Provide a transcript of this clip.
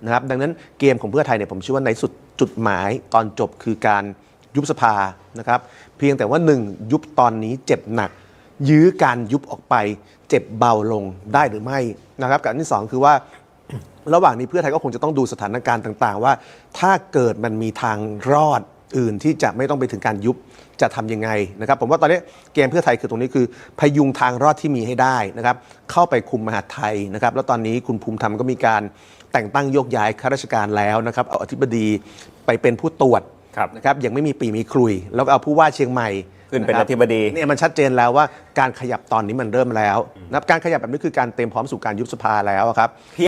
นะครับดังนั้นเกมของเพื่อไทยเนี่ยผมเชื่อว่าในสุดจุดหมายตอนจบคือการยุบสภานะครับเพียงแต่ว่า1ยุบตอนนี้เจ็บหนักยื้อการยุบออกไปเจ็บเบาลงได้หรือไม่นะครับกับอันที่2คือว่าระหว่างนี้เพื่อไทยก็คงจะต้องดูสถานการณ์ต่างๆว่าถ้าเกิดมันมีทางรอดอื่นที่จะไม่ต้องไปถึงการยุบจะทำยังไงนะครับผมว่าตอนนี้เกมเพื่อไทยคือตรงนี้คือพยุงทางรอดที่มีให้ได้นะครับเข้าไปคุมมหาดไทยนะครับแล้วตอนนี้คุณภูมิธรรมก็มีการแต่งตั้งโยกย้ายข้าราชการแล้วนะครับเอาอธิบดีไปเป็นผู้ตรวจนะครับยังไม่มีปีมีครุยแล้วก็เอาผู้ว่าเชียงใหม่ขึ้นเป็นอธิบดีเนี่ยมันชัดเจนแล้วว่าการขยับตอนนี้มันเริ่มแล้วนะครับการขยับแบบนี้คือการเตรียมพร้อมสู่การยุบสภาแล้วครับ